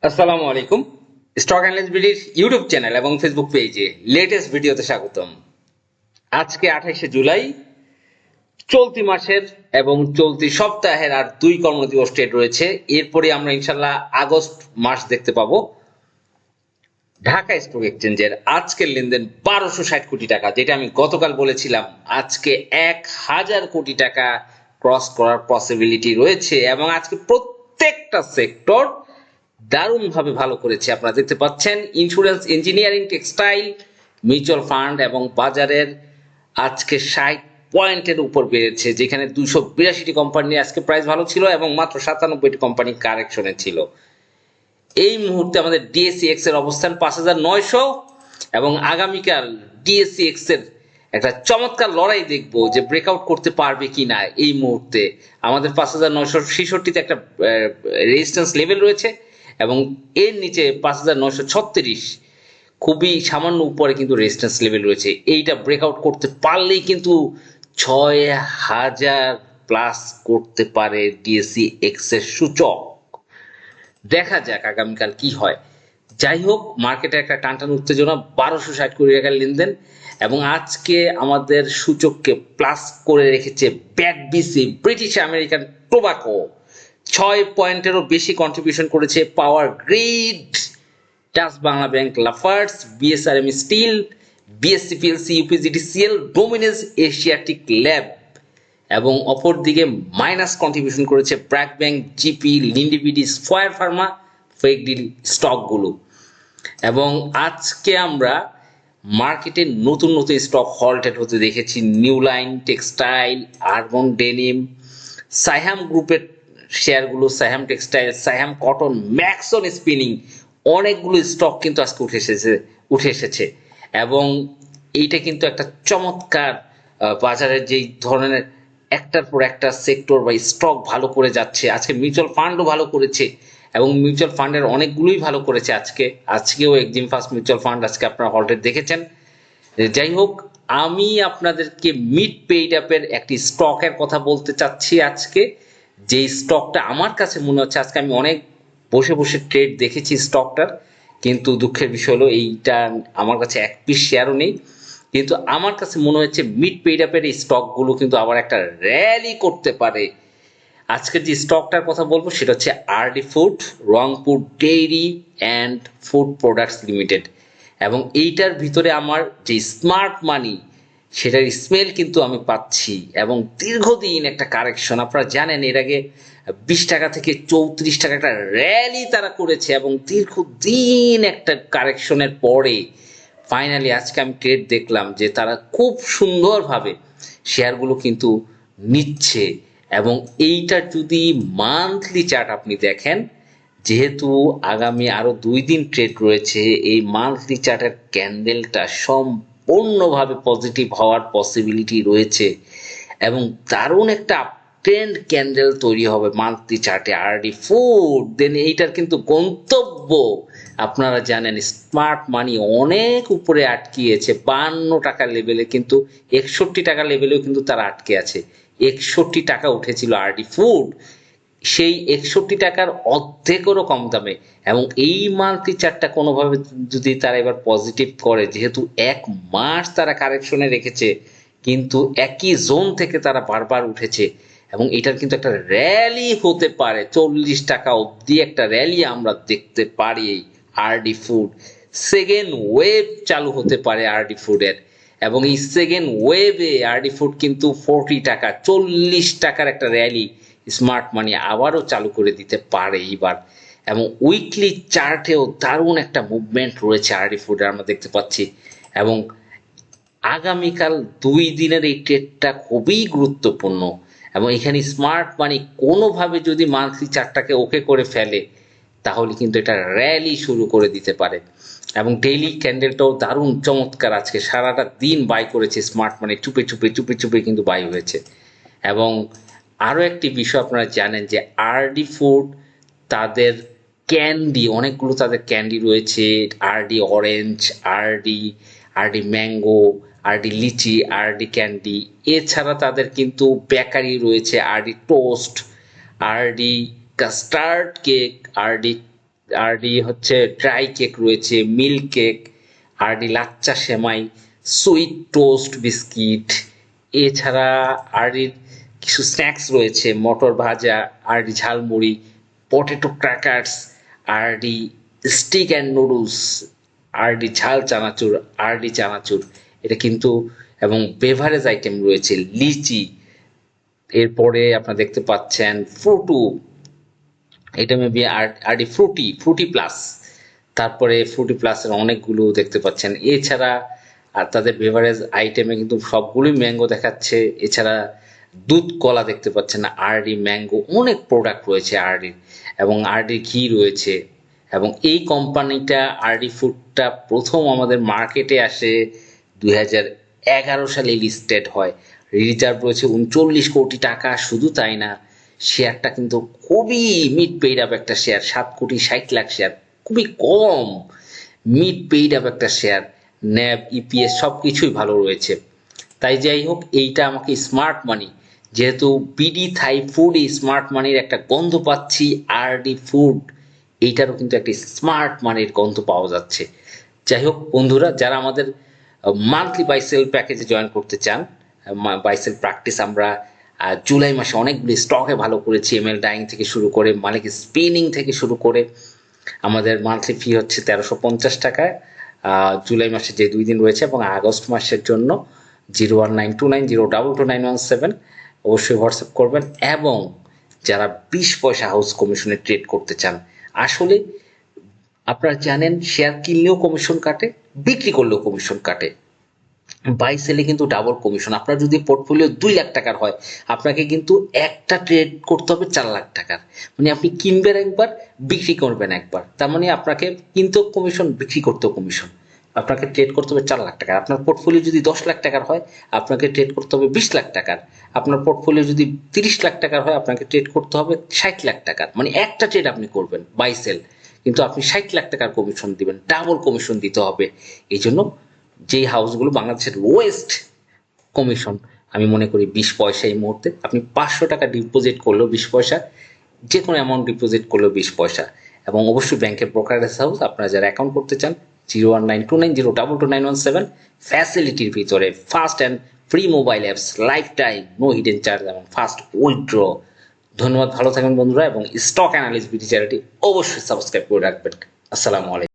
আসসালামু আলাইকুম। Stock analyst বিডির YouTube channel এবং ফেসবুক পেজে লেটেস্ট ভিডিওতে স্বাগতম। আজকে 28শে জুলাই, চলতি মাসের এবং চলতি সপ্তাহের আর 2 কর্মদিবস ট্রেড রয়েছে। এরপরে আমরা ইনশাল্লাহ আগস্ট মাস দেখতে পাবো। ঢাকা স্টক এক্সচেঞ্জের আজকের লেনদেন 1260 কোটি টাকা, যেটা আমি গতকাল বলেছিলাম আজকে 1000 কোটি টাকা ক্রস করার পসিবিলিটি রয়েছে। এবং আজকে প্রত্যেকটা সেক্টর দারুণভাবে ভালো করেছে। আপনারা দেখতে পাচ্ছেন insurance, engineering, textile, mutual fund এবং বাজারের আজকে 60 পয়েন্টের উপর বেড়েছে, যেখানে 282টি কোম্পানি আজকে প্রাইস ভালো ছিল এবং মাত্র 97টি কোম্পানি কারেকশনে ছিল। এই মুহূর্তে আমাদের ডিএসসিএক্স এর অবস্থান 5900 এবং আগামীকাল ডিএসসিএক্স এর একটা চমৎকার লড়াই দেখবো যে ব্রেকআউট করতে পারবে কিনা। এই মুহূর্তে আমাদের 5966তে একটা রেজিস্ট্যান্স লেভেল রয়েছে এবং এর নিচে 5936 খুবই সামান্য উপরে কিন্তু রেজিস্ট্যান্স লেভেল রয়েছে। এইটা ব্রেকআউট করতে পারলেই কিন্তু 6000 প্লাস করতে পারে ডিএসসিএক্স এর সূচক। দেখা যাক আগামীকাল কি হয়। যাই হোক, মার্কেটে একটা টানটান উত্তেজনা, 1260 কোটি টাকার লেনদেন এবং আজকে আমাদের সূচককে প্লাস করে রেখেছে ব্যাকবিসি, ব্রিটিশ আমেরিকান টোবাকো। 6 পয়েন্টেরও বেশি কন্ট্রিবিউশন করেছে Power Grid, Dutch Bangla Bank, Lafarge, BSRM Steel, BSC PLC, UPGDCL, ডোমিনেন্স এশিয়াটিক ল্যাব। এবং অপরদিকে মাইনাস কন্ট্রিবিউশন করেছে BRAC Bank, GP, Linde BD, Square Pharma, ফেক ডিল স্টকগুলো। এবং আজকে আমরা মার্কেটে নতুন নতুন স্টক হল্টেড হতে দেখেছি। New Line Textile, Argon Denim, Saiham গ্রুপের শেয়ারগুলো, Saiham Textile, Saiham Cotton, Maxon Spinning, অনেকগুলো স্টক কিন্তু আজকে উঠে এসেছে। এবং এইটা কিন্তু একটা চমৎকার বাজারের যেই ধরনের একটার পর একটা সেক্টর বা স্টক ভালো করে যাচ্ছে। আজকে মিউচুয়াল ফান্ডও ভালো করেছে এবং মিউচুয়াল ফান্ডের অনেকগুলোই ভালো করেছে। আজকেও এক্সিম ফার্স্ট মিউচুয়াল ফান্ড আজকে আপনারা হল্টেড দেখেছেন। যাই হোক, আমি আপনাদেরকে মিড পেইড আপের একটি স্টকের কথা বলতে চাচ্ছি আজকে। যে স্টকটা আমার কাছে মনে হচ্ছে, আজকে আমি অনেক বসে বসে ট্রেড দেখেছি স্টকটার, কিন্তু দুঃখের বিষয় হলো এইটা আমার কাছে এক পিস শেয়ারও নেই। কিন্তু আমার কাছে মনে হচ্ছে মিড পেইড আপের এই স্টকগুলো কিন্তু আবার একটা র্যালি করতে পারে। আজকের যে স্টকটার কথা বলবো সেটা হচ্ছে RD food, Rangpur dairy and food products limited. এবং এইটার ভিতরে আমার যে স্মার্ট মানি, সেটার স্মেল কিন্তু আমি পাচ্ছি। এবং দীর্ঘদিন একটা কারেকশন, আপনারা জানেন এর আগে 20 টাকা থেকে 34 টাকা একটা র্যালি তারা করেছে এবং দীর্ঘদিন একটা কারেকশনের পরে ফাইনালি আজকে আমি ট্রেড দেখলাম যে তারা খুব সুন্দরভাবে শেয়ারগুলো কিন্তু নিচ্ছে। এবং এইটার যদি মান্থলি চার্ট আপনি দেখেন, যেহেতু আগামী আরো 2 দিন ট্রেড রয়েছে, এই মান্থলি চার্টের ক্যান্ডেলটা সম্পূর্ণভাবে পজিটিভ হওয়ার পসিবিলিটি রয়েছে এবং দারুণ একটা ট্রেন্ড ক্যান্ডেল তৈরি হবে মান্থলি চার্টে আরডি ফুড। দেন এইটার কিন্তু গন্তব্য আপনারা জানেন, স্মার্ট মানি অনেক উপরে আটকিয়েছে 52 টাকা লেভেলে, কিন্তু 61 টাকা লেভেলেও কিন্তু তারা আটকে আছে। 61 টাকা উঠেছিল আরডি ফুড, সেই 61 টাকার অর্ধেকেরও কম দামে। এবং এই মান্থলি চার্টটা কোনোভাবে যদি তারা এবার পজিটিভ করে, যেহেতু 1 মাস তারা কারেকশনে রেখেছে কিন্তু একই জোন থেকে তারা বারবার উঠেছে এবং এটার কিন্তু একটা র্যালি হতে পারে, 40 টাকা অবধি একটা র্যালি আমরা দেখতে পারি এই আরডি ফুড। সেকেন্ড ওয়েভ চালু হতে পারে আরডি ফুডের এবং এই সেকেন্ড ওয়েভে আরডি ফুড কিন্তু 40 টাকা, 40 টাকার একটা র্যালি স্মার্ট মানি আবারও চালু করে দিতে পারে এইবার। এবং উইকলি চার্টেও দারুণ একটা মুভমেন্ট রয়েছে আরডি ফুডের আমরা দেখতে পাচ্ছি। এবং আগামীকাল 2 দিনের এই ট্রেডটা খুবই গুরুত্বপূর্ণ এবং এখানে স্মার্ট মানি কোনোভাবে যদি মান্থলি চার্টটাকে ওকে করে ফেলে, তাহলে কিন্তু এটা র্যালি শুরু করে দিতে পারে। এবং ডেইলি ক্যান্ডেলটাও দারুণ চমৎকার, আজকে সারাটা দিন বাই করেছে স্মার্ট মানি, চুপে চুপে চুপে চুপে কিন্তু বাই হয়েছে। এবং আরও একটি বিষয় আপনারা জানেন যে আরডি ফুড তাদের ক্যান্ডি, অনেকগুলো তাদের ক্যান্ডি রয়েছে, RD orange, RD RD mango, RD litchi, RD candy. এছাড়া তাদের কিন্তু বেকারি রয়েছে, RD toast, RD custard cake, RD RD হচ্ছে ড্রাই কেক রয়েছে, milk cake, RD lachha semai, sweet toast biscuit, এছাড়া আরডির কিছু স্ন্যাক্স রয়েছে, মটর ভাজা, RD jhalmuri, potato crackers, RD stick and noodles, RD jhal chanachur, RD চানাচুর। এটা কিন্তু এবং বেভারেজ আইটেম রয়েছে লিচি, এরপরে আপনারা দেখতে পাচ্ছেন ফ্রুটু, এটা maybe RD Frooti, Frooti plus, তারপরে ফ্রুটি প্লাসের অনেকগুলো দেখতে পাচ্ছেন। এছাড়া আর তাদের বেভারেজ আইটেমে কিন্তু সবগুলোই ম্যাঙ্গো দেখাচ্ছে। এছাড়া দুধ কলা দেখতে পাচ্ছেন, আরডি ম্যাঙ্গো, অনেক প্রোডাক্ট রয়েছে আরডির, এবং আরডি ঘি রয়েছে। এবং এই কোম্পানিটা আরডি ফুডটা প্রথম আমাদের মার্কেটে আসে 2011 সালে লিস্টেড হয়, রিজার্ভ রয়েছে 39 কোটি টাকা। শুধু তাই না, শেয়ারটা কিন্তু খুবই মিড পেইড আপ একটা শেয়ার, 7,60,00,000 শেয়ার, খুবই কম মিড পেইড আপ একটা শেয়ার। ন্যাব, ইপিএস সব কিছুই ভালো রয়েছে। তাই যাই হোক, এইটা আমাকে স্মার্ট মানি, যেহেতু বিডি থাই ফুড এই স্মার্ট মানির একটা গন্ধ পাচ্ছি, আরডি ফুড এইটারও কিন্তু একটা স্মার্ট মানির গন্ধ পাওয়া যাচ্ছে। যাই হোক বন্ধুরা, যারা আমাদের মান্থলি বাইসেল প্যাকেজে জয়েন করতে চান, বাইসেল প্র্যাকটিস আমরা জুলাই মাসে অনেকগুলি স্টকে ভালো করেছি, এমএল ডাইং থেকে শুরু করে মালিক স্পিনিং থেকে শুরু করে। আমাদের মান্থলি ফি হচ্ছে 1350 টাকায় জুলাই মাসে যে 2 দিন রয়েছে, এবং আগস্ট মাসের জন্য 019290222917 অবশ্যই হোয়াটসঅ্যাপ করবেন। এবং যারা 20 পয়সা হাউস কমিশনে ট্রেড করতে চান, আসলে আপনারা জানেন শেয়ার কিনলেও কমিশন কাটে, বিক্রি করলেও কমিশন কাটে, বাই সেলে কিন্তু ডাবল কমিশন। আপনার যদি পোর্টফোলিও 2 লাখ টাকার হয়, আপনাকে কিন্তু একটা ট্রেড করতে হবে 4 লাখ টাকার। মানে আপনি কিনবেন একবার, বিক্রি করবেন একবার, তার মানে আপনাকে কিনতেও কমিশন, বিক্রি করতেও কমিশন। আপনাকে ট্রেড করতে হবে 4 লাখ টাকার। আপনার পোর্টফোলিও যদি 10 লাখ টাকার হয়, আপনাকে ট্রেড করতে হবে 20 লাখ টাকার। আপনার পোর্টফোলিও যদি 30 লাখ টাকার হয়, আপনাকে ট্রেড করতে হবে 60 লাখ টাকার। মানে একটা ট্রেড আপনি করবেন বাই সেল, কিন্তু আপনি 60 লাখ টাকার কমিশন দিবেন, ডাবল কমিশন দিতে হবে। এই জন্য যেই হাউসগুলো বাংলাদেশের লোয়েস্ট কমিশন, আমি মনে করি 20 পয়সা এই মুহূর্তে। আপনি 500 টাকা ডিপোজিট করলেও 20 পয়সা, যে কোনো অ্যামাউন্ট ডিপোজিট করলেও 20 পয়সা। এবং অবশ্যই ব্যাংকের ব্রোকারেজ হাউস, আপনারা যারা অ্যাকাউন্ট করতে চান 019290222917, ফ্যাসিলিটির ভিতরে fast and free mobile apps, lifetime, no hidden charge এবং ফাস্ট উইথড্র। ধন্যবাদ, ভালো থাকবেন বন্ধুরা, এবং স্টক অ্যানালিস্ট বিডি চ্যানেলটি অবশ্যই সাবস্ক্রাইব করে রাখবেন। আসসালামু আলাইকুম।